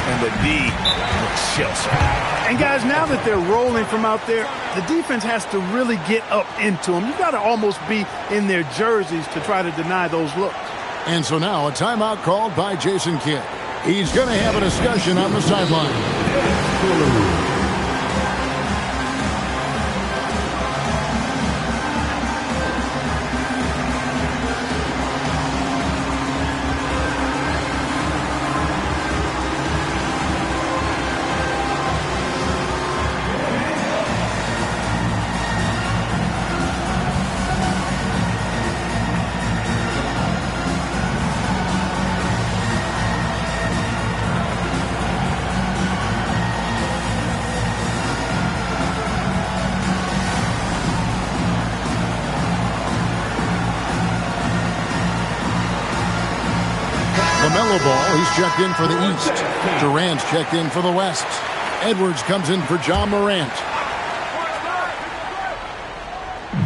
And the D looks chill, sir. And guys, now that they're rolling from out there, the defense has to really get up into them. You've got to almost be in their jerseys to try to deny those looks. And so now a timeout called by Jason Kidd. He's going to have a discussion on the sideline. LaMelo Ball, he's checked in for the East. Durant's checked in for the West. Edwards comes in for John Morant.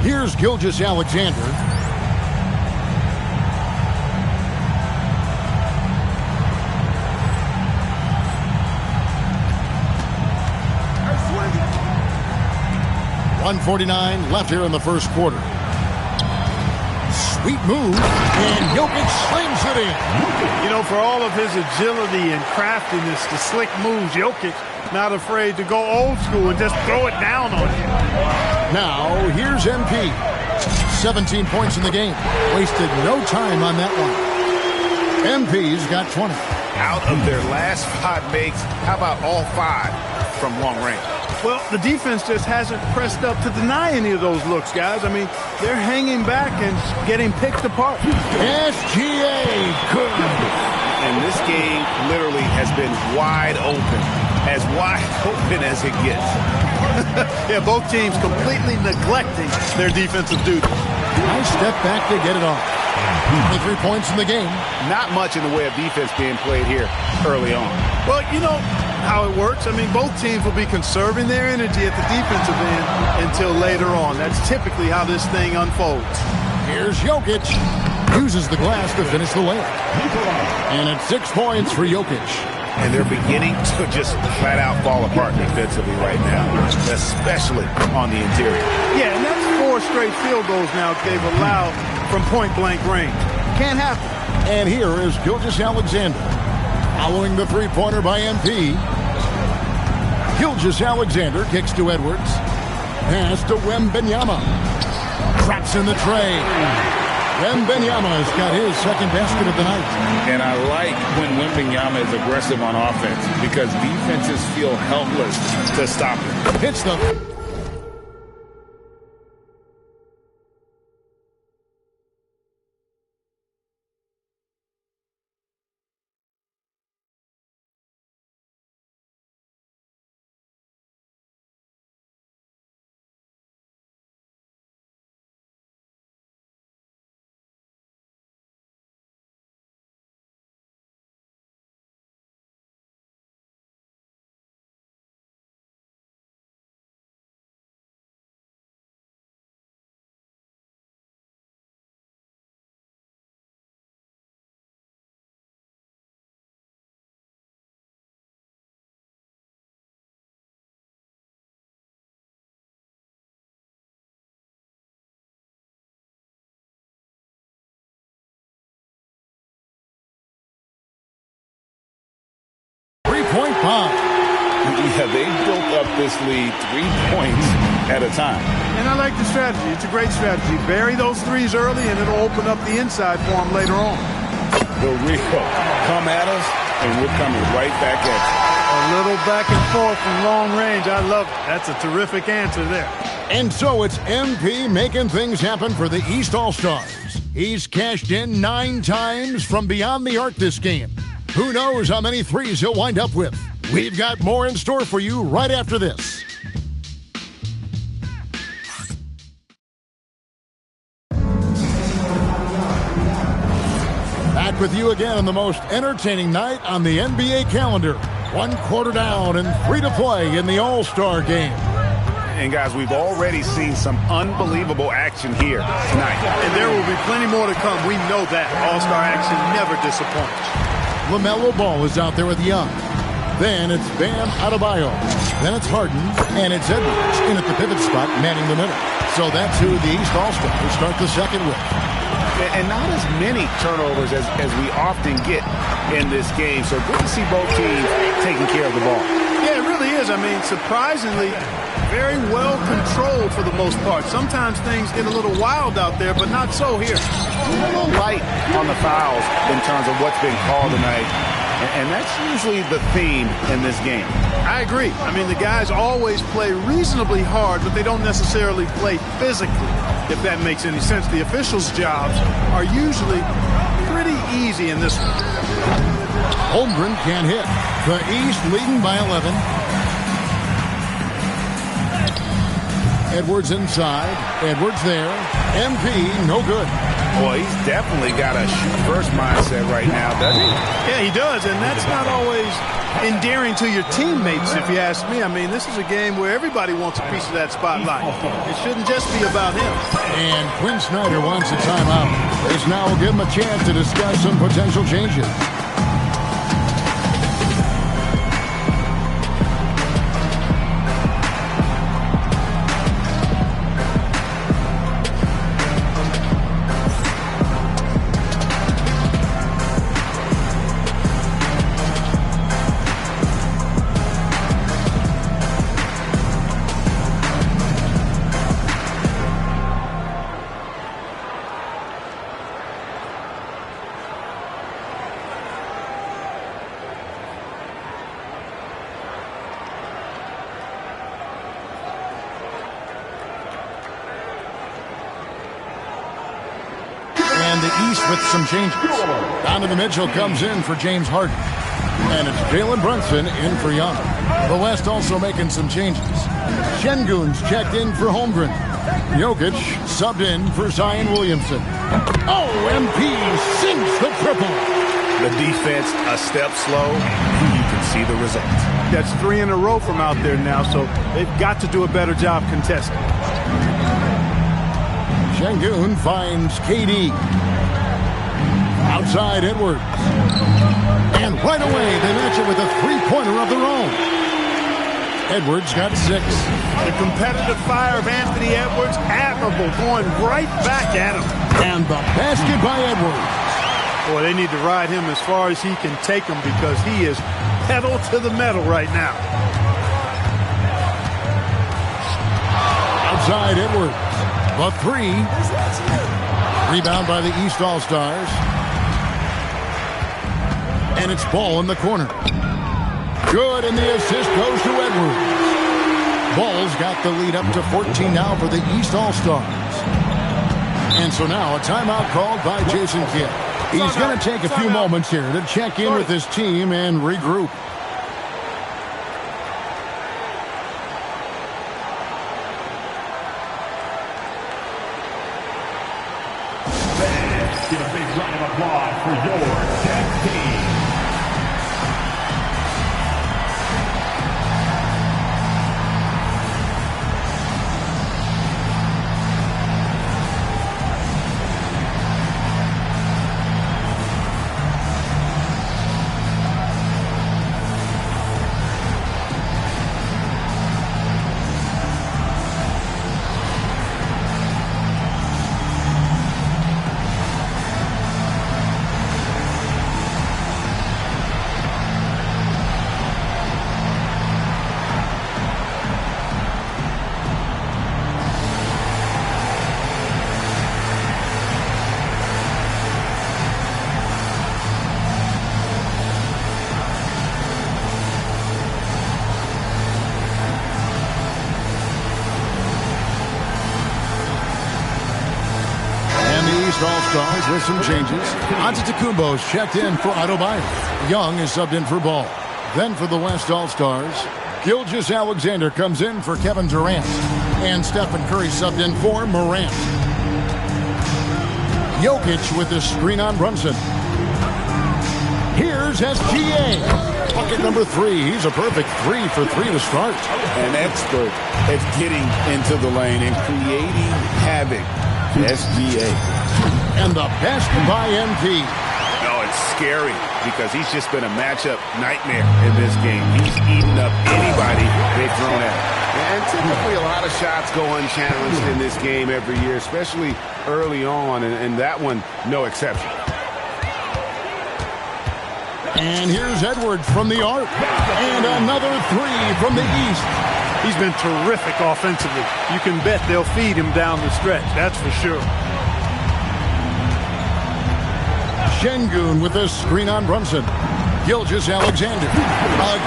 Here's Gilgeous-Alexander. .149 left here in the first quarter. Sweet move, and Jokic slings it in. You know, for all of his agility and craftiness, the slick moves, Jokic not afraid to go old school and just throw it down on him. Now, here's MP. 17 points in the game. Wasted no time on that one. MP's got 20. Out of their last 5 makes, how about all 5 from long range? Well, the defense just hasn't pressed up to deny any of those looks, guys. I mean, they're hanging back and getting picked apart. SGA, good. And this game literally has been wide open as it gets. Yeah, both teams completely neglecting their defensive duty. Nice step back to get it off. 23 points in the game. Not much in the way of defense being played here early on. Well, you know how it works. I mean, both teams will be conserving their energy at the defensive end until later on. That's typically how this thing unfolds. Here's Jokic. Uses the glass to finish the layup. And it's 6 points for Jokic. And they're beginning to just flat out fall apart defensively right now, especially on the interior. Yeah, and that's 4 straight field goals now they've allowed from point-blank range. Can't happen. And here is Gilgeous-Alexander. Following the three-pointer by MP. Gilgeous-Alexander kicks to Edwards. Pass to Wembanyama. Drops in the tray. Wembanyama has got his second basket of the night. And I like when Wembanyama is aggressive on offense because defenses feel helpless to stop him. Hits them. Point bomb. Yeah, they built up this lead 3 points at a time. And I like the strategy. It's a great strategy. Bury those threes early, and it'll open up the inside for them later on. The real come at us, and we're coming right back at you. A little back and forth from long range. I love it. That's a terrific answer there. And so it's MP making things happen for the East All-Stars. He's cashed in 9 times from beyond the arc this game. Who knows how many threes he'll wind up with? We've got more in store for you right after this. Back with you again on the most entertaining night on the NBA calendar. 1 quarter down and 3 to play in the All-Star game. And guys, we've already seen some unbelievable action here tonight. And there will be plenty more to come. We know that. All-Star action never disappoints. LaMelo Ball is out there with Young. Then it's Bam Adebayo. Then it's Harden. And it's Edwards in at the pivot spot, manning the middle. So that's who the East All-Stars start the second with. And not as many turnovers as we often get in this game. So good to see both teams taking care of the ball. Yeah, it really is. I mean, surprisingly, very well controlled for the most part. Sometimes things get a little wild out there, but not so here. A little light on the fouls in terms of what's been called tonight. And that's usually the theme in this game. I agree. I mean, the guys always play reasonably hard, but they don't necessarily play physically, if that makes any sense. The officials' jobs are usually pretty easy in this one. Holmgren can't hit. The East leading by 11. Edwards inside. Edwards there. MP, no good. Boy, he's definitely got a shoot-first mindset right now, doesn't he? Yeah, he does, and that's not always endearing to your teammates, if you ask me. I mean, this is a game where everybody wants a piece of that spotlight. It shouldn't just be about him. And Quinn Snyder wants a timeout. This now will give him a chance to discuss some potential changes. And the East with some changes. Donovan Mitchell comes in for James Harden. And it's Jalen Brunson in for Young. The West also making some changes. Şengün's checked in for Holmgren. Jokic subbed in for Zion Williamson. Oh, MP sinks the triple. The defense a step slow. You can see the results. That's 3 in a row from out there now, so they've got to do a better job contesting. Şengün finds KD. Outside Edwards. And right away, they match it with a three-pointer of their own. Edwards got 6. The competitive fire of Anthony Edwards, admirable, going right back at him. And the basket by Edwards. Boy, they need to ride him as far as he can take him because he is pedal to the metal right now. Outside Edwards. The 3. Rebound by the East All-Stars. And it's Ball in the corner. Good, and the assist goes to Edwards. Ball's got the lead up to 14 now for the East All-Stars. And so now a timeout called by Jason Kidd. He's going to take a few moments here to check in with his team and regroup. Give a big round of applause for your Deck team. All-Stars with some changes. Antetokounmpo's checked in for Adebayo. Young is subbed in for Ball. Then for the West All-Stars, Gilgeous-Alexander comes in for Kevin Durant. And Stephen Curry subbed in for Morant. Jokic with the screen on Brunson. Here's SGA. Bucket number 3. He's a perfect 3 for 3 to start. An expert at getting into the lane and creating havoc. SGA. And the basket by MP. Oh, it's scary because he's just been a matchup nightmare in this game. He's eaten up anybody they've thrown at him. And typically a lot of shots go unchallenged in this game every year, especially early on, and that one, no exception. And here's Edwards from the arc. And another three from the east. He's been terrific offensively. You can bet they'll feed him down the stretch, that's for sure. Şengün with a screen on Brunson. Gilgeous-Alexander.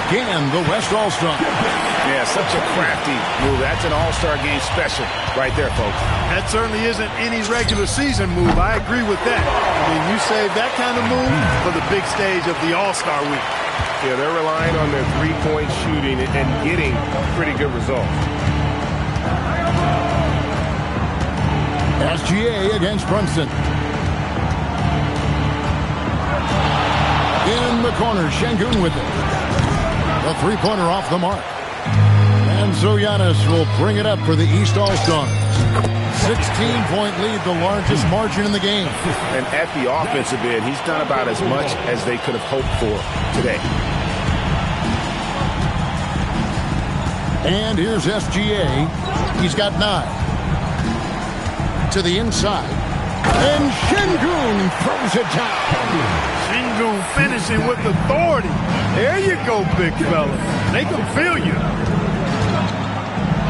Again, the West All-Star. Yeah, such a crafty move. That's an all-star game special right there, folks. That certainly isn't any regular season move. I agree with that. I mean, you save that kind of move for the big stage of the All-Star week. Yeah, they're relying on their three-point shooting and getting pretty good results. SGA against Brunson. In the corner, Şengün with it. The three-pointer off the mark. And so Giannis will bring it up for the East All-Stars. 16-point lead, the largest margin in the game. And at the offensive end, he's done about as much as they could have hoped for today. And here's SGA. He's got 9. To the inside. And Şengün throws it down. Şengün finishing with authority. There you go, big fella. They can feel you.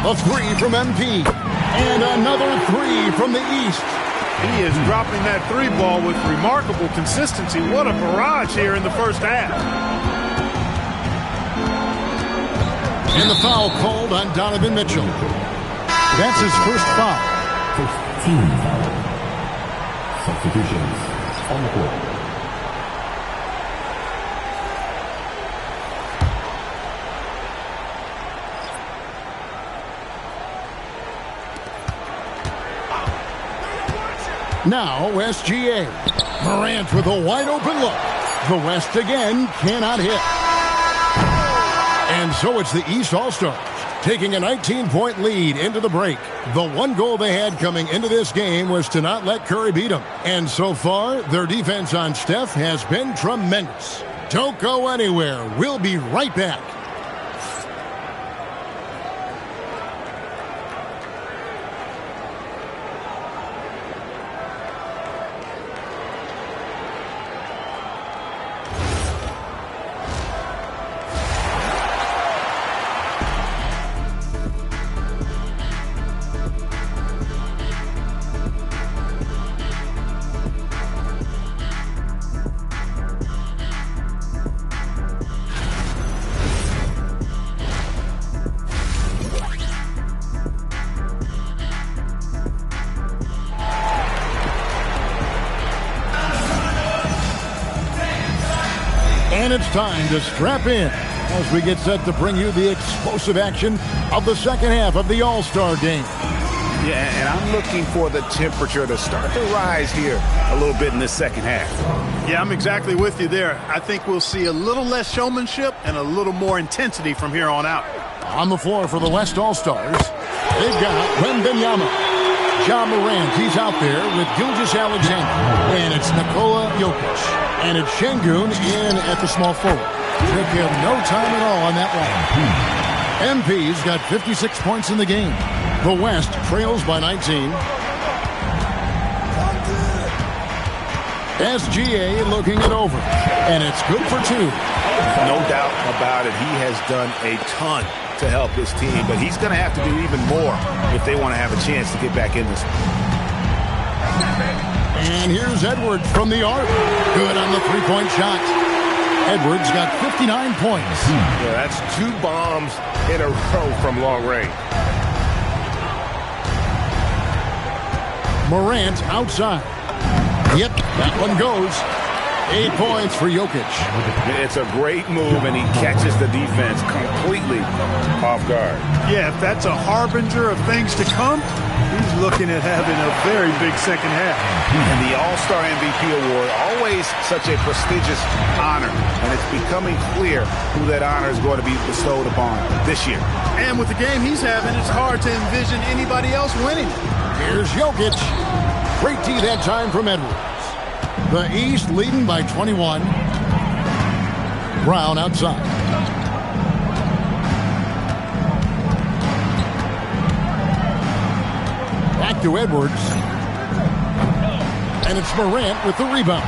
A three from MP. And another three from the east. He is dropping that three ball with remarkable consistency. What a barrage here in the first half. And the foul called on Donovan Mitchell. That's his first foul. First team foul. Substitutions on the court. Now SGA. Morant with a wide open look. The West again cannot hit. And so it's the East All-Stars taking a 19-point lead into the break. The one goal they had coming into this game was to not let Curry beat them. And so far, their defense on Steph has been tremendous. Don't go anywhere. We'll be right back. And it's time to strap in as we get set to bring you the explosive action of the second half of the All-Star game. Yeah, and I'm looking for the temperature to start to rise here a little bit in this second half. Yeah, I'm exactly with you there. I think we'll see a little less showmanship and a little more intensity from here on out. On the floor for the West All-Stars, they've got Wembanyama. Ja Morant, he's out there with Gilgeous-Alexander. And it's Nikola Jokic. And it's Şengün in at the small forward. Took him no time at all on that one. MP's got 56 points in the game. The West trails by 19. SGA looking it over. And it's good for 2. No doubt about it. He has done a ton to help his team, but he's going to have to do even more if they want to have a chance to get back in this one. And here's Edwards from the arc. Good on the three-point shot. Edwards got 59 points. Yeah, that's 2 bombs in a row from long range. Morant outside. Yep, that one goes. 8 points for Jokic. It's a great move, and he catches the defense completely off guard. Yeah, if that's a harbinger of things to come, he's looking at having a very big second half. And the All-Star MVP award, always such a prestigious honor, and it's becoming clear who that honor is going to be bestowed upon this year. And with the game he's having, it's hard to envision anybody else winning it. Here's Jokic. Great D that time from Edwards. The East leading by 21. Brown outside. Back to Edwards. And it's Morant with the rebound.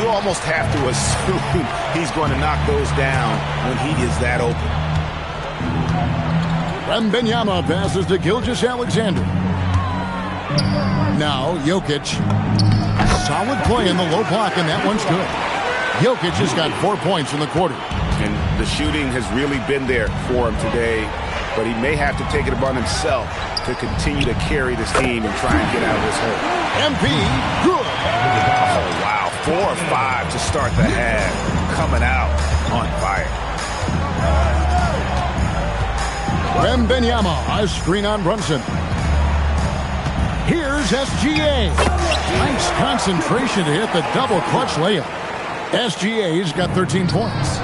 You almost have to assume he's going to knock those down when he is that open. Wembanyama passes to Gilgeous-Alexander. Now Jokic. Solid play in the low block, and that one's good. Jokic has got 4 points in the quarter. And the shooting has really been there for him today, but he may have to take it upon himself to continue to carry this team and try and get out of this hole. MP, good. Oh, wow. 4 or 5 to start the half. Coming out on fire. Wembanyama, a screen on Brunson. Here's SGA. Nice concentration to hit the double clutch layup. SGA's got 13 points.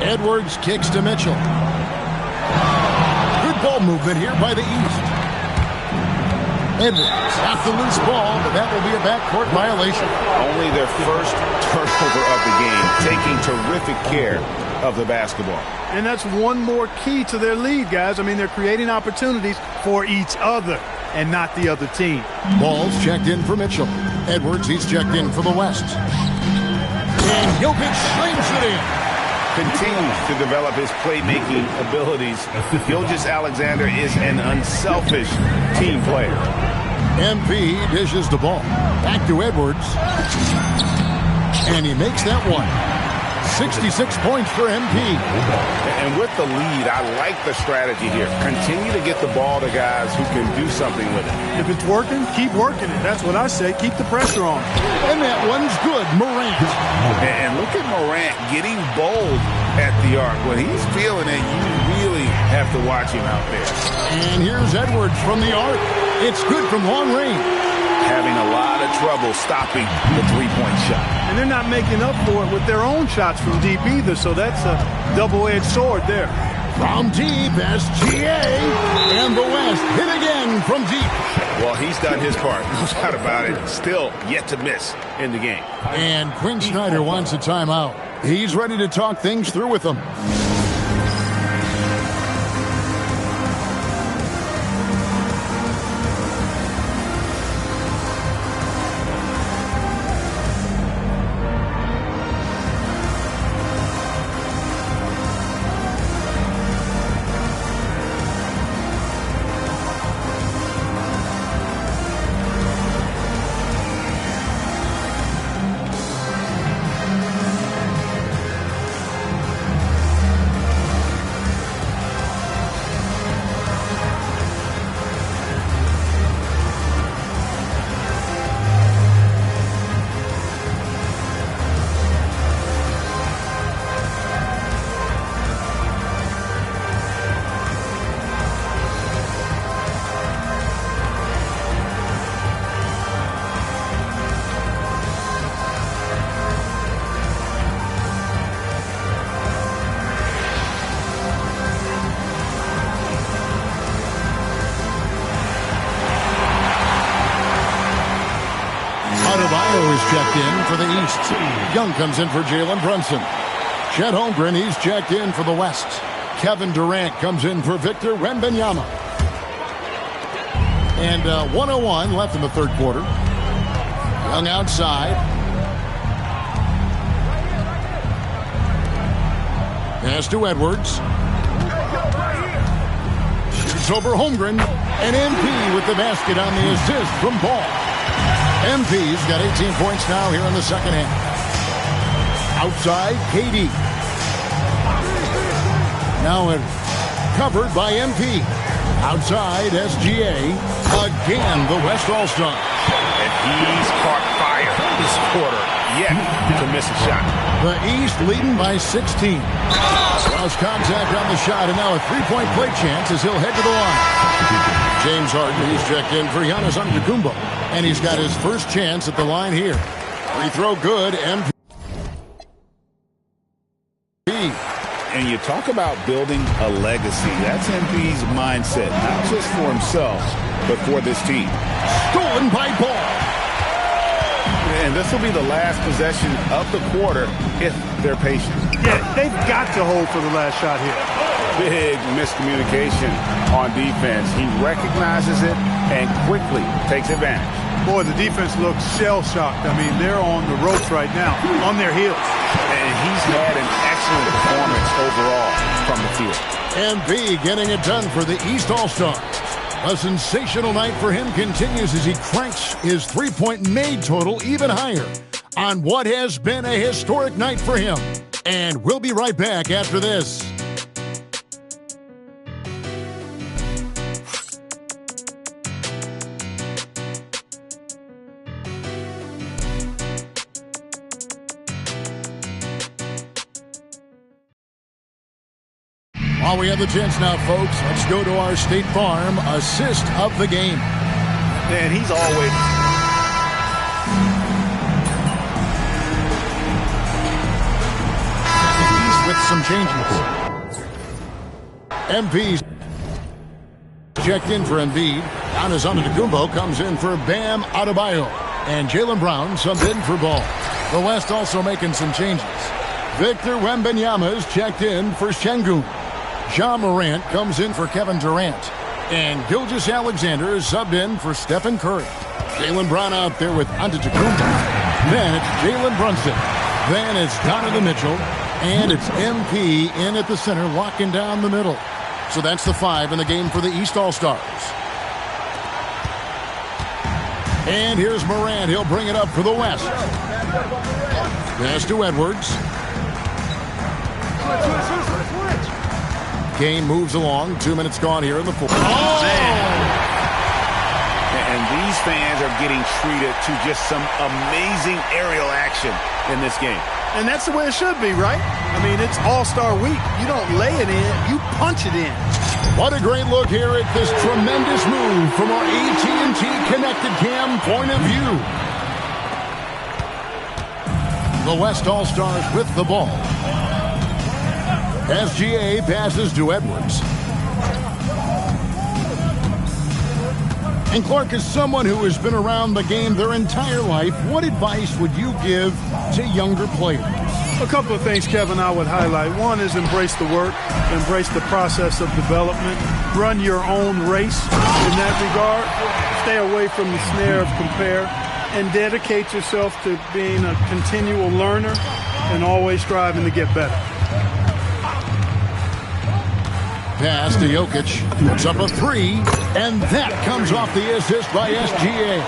Edwards kicks to Mitchell. Good ball movement here by the East. Edwards got the loose ball, but that will be a backcourt violation. Only their first turnover of the game, taking terrific care of the basketball. And that's one more key to their lead, guys. I mean, they're creating opportunities for each other and not the other team. Ball's checked in for Mitchell. Edwards, he's checked in for the West. And Jokic slings it in. Continues to develop his playmaking abilities. Gilgeous-Alexander is an unselfish team player. MP dishes the ball. Back to Edwards. And he makes that one. 66 points for MP. And with the lead, I like the strategy here. Continue to get the ball to guys who can do something with it. If it's working, keep working it. That's what I say. Keep the pressure on. And that one's good. Morant. And look at Morant getting bold at the arc. When he's feeling it, you really have to watch him out there. And here's Edwards from the arc. It's good from long range. Having a lot of trouble stopping the three-point shot. And they're not making up for it with their own shots from deep either, so that's a double-edged sword there. From deep, SGA. And the West hit again from deep. Well, he's done his part. No doubt about it. Still yet to miss in the game. And Quinn Snyder wants a timeout. He's ready to talk things through with them. Checked in for the East. Young comes in for Jalen Brunson. Chet Holmgren, he's checked in for the West. Kevin Durant comes in for Victor Wembanyama. And 1:01 left in the third quarter. Young outside. Pass to Edwards. Shoots over Holmgren. And MP with the basket on the assist from Ball. MP's got 18 points now here in the second half. Outside, KD. Now covered by MP. Outside, SGA. Again, the West All-Star. And he's caught fire this quarter. Yet to miss a shot. The East leading by 16. Lost contact on the shot, and now a three-point play chance as he'll head to the line. James Harden, he's checked in for Giannis Antetokounmpo. And he's got his first chance at the line here. Free throw good, MP. And you talk about building a legacy. That's MP's mindset, not just for himself, but for this team. Stolen by Ball. And this will be the last possession of the quarter if they're patient. Yeah, they've got to hold for the last shot here. Big miscommunication on defense. He recognizes it and quickly takes advantage. Boy, the defense looks shell-shocked. I mean, they're on the ropes right now, on their heels. And he's had an excellent performance overall from the field. MP getting it done for the East All-Stars. A sensational night for him continues as he cranks his three-point made total even higher on what has been a historic night for him. And we'll be right back after this. While we have the chance now, folks, let's go to our State Farm assist of the game. And he's always... He's with some changes. MP's checked in for Embiid. Giannis Antetokounmpo comes in for Bam Adebayo. And Jaylen Brown subbed in for Ball. The West also making some changes. Victor Wembanyama is checked in for Şengün. Ja Morant comes in for Kevin Durant. And Gilgeous-Alexander is subbed in for Stephen Curry. Jaylen Brown out there with Antetokounmpo. Then it's Jalen Brunson. Then it's Donovan Mitchell. And it's MP in at the center, locking down the middle. So that's the 5 in the game for the East All-Stars. And here's Morant. He'll bring it up for the West. Pass to Edwards. Game moves along. 2 minutes gone here in the fourth. Oh! And these fans are getting treated to just some amazing aerial action in this game. And that's the way it should be, right? I mean, it's All-Star Week. You don't lay it in, you punch it in. What a great look here at this tremendous move from our AT&T Connected Cam point of view. The West All-Stars with the ball. SGA passes to Edwards. And Clark, is someone who has been around the game their entire life, what advice would you give to younger players? A couple of things, Kevin, I would highlight. One is embrace the work, embrace the process of development, run your own race in that regard, stay away from the snare of compare, and dedicate yourself to being a continual learner and always striving to get better. Pass to Jokic. Puts up a 3, and that comes off the assist by SGA.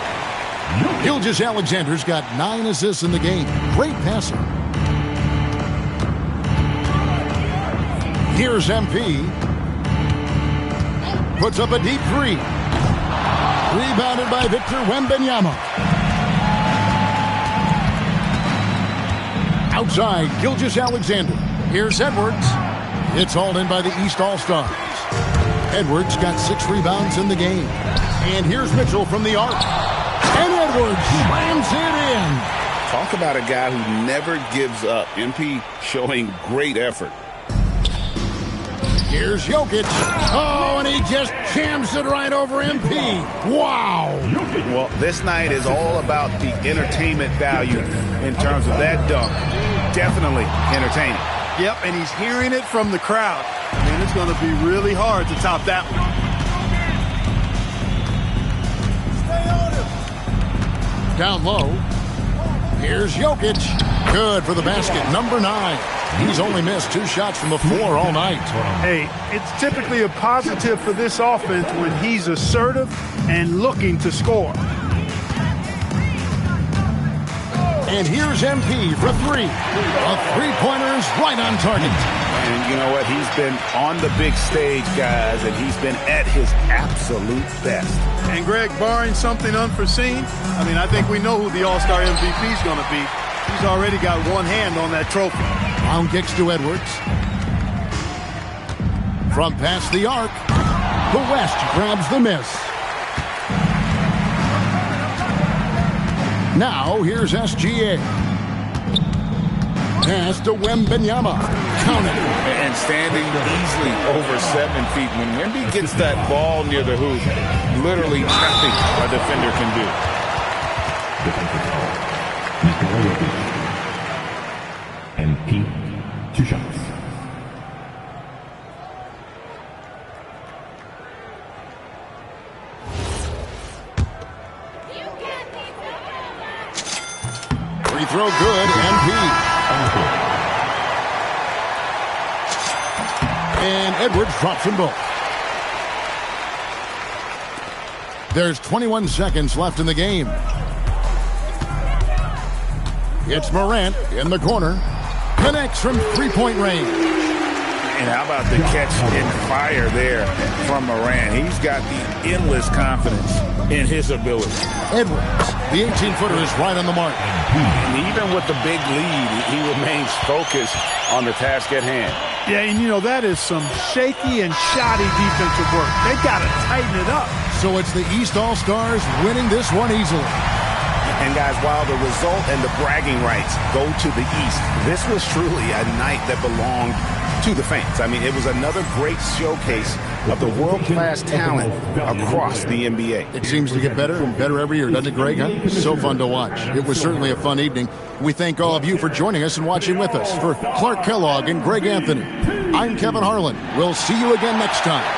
Gilgeous-Alexander's got 9 assists in the game. Great passing. Here's MP. Puts up a deep 3. Rebounded by Victor Wembanyama. Outside, Gilgeous-Alexander. Here's Edwards. It's hauled in by the East All-Stars. Edwards got 6 rebounds in the game. And here's Mitchell from the arc. And Edwards slams it in. Talk about a guy who never gives up. MP showing great effort. Here's Jokic. Oh, and he just jams it right over MP. Wow. Well, this night is all about the entertainment value in terms of that dunk. Definitely entertaining. Yep, and he's hearing it from the crowd. I mean, it's going to be really hard to top that one. Down low. Here's Jokic. Good for the basket, number 9. He's only missed 2 shots from the floor all night. Hey, it's typically a positive for this offense when he's assertive and looking to score. And here's MP for 3. A 3-pointer's right on target. And you know what? He's been on the big stage, guys, and he's been at his absolute best. And, Greg, barring something unforeseen, I mean, I think we know who the All-Star MVP is going to be. He's already got one hand on that trophy. Brown kicks to Edwards. From past the arc, the West grabs the miss. Now, here's SGA. Pass to Wembanyama. counted. And standing easily over 7 feet. When Wemby gets that ball near the hoop, literally nothing a defender can do. And Pete, 2 shots. Free throw good, MP. And Edwards drops them both. There's 21 seconds left in the game. It's Morant in the corner. Connects from three-point range. And how about the catch and fire there from Morant? He's got the endless confidence in his ability. Edwards, the 18-footer, is right on the mark. And even with the big lead, he remains focused on the task at hand. Yeah, and you know, that is some shaky and shoddy defensive work. They got to tighten it up. So it's the East All-Stars winning this one easily. And guys, while the result and the bragging rights go to the East, this was truly a night that belonged to the fans. I mean, it was another great showcase of the world-class talent across the NBA. It seems to get better and better every year, doesn't it, Greg? Huh? So fun to watch. It was certainly a fun evening. We thank all of you for joining us and watching with us. For Clark Kellogg and Greg Anthony, I'm Kevin Harlan. We'll see you again next time.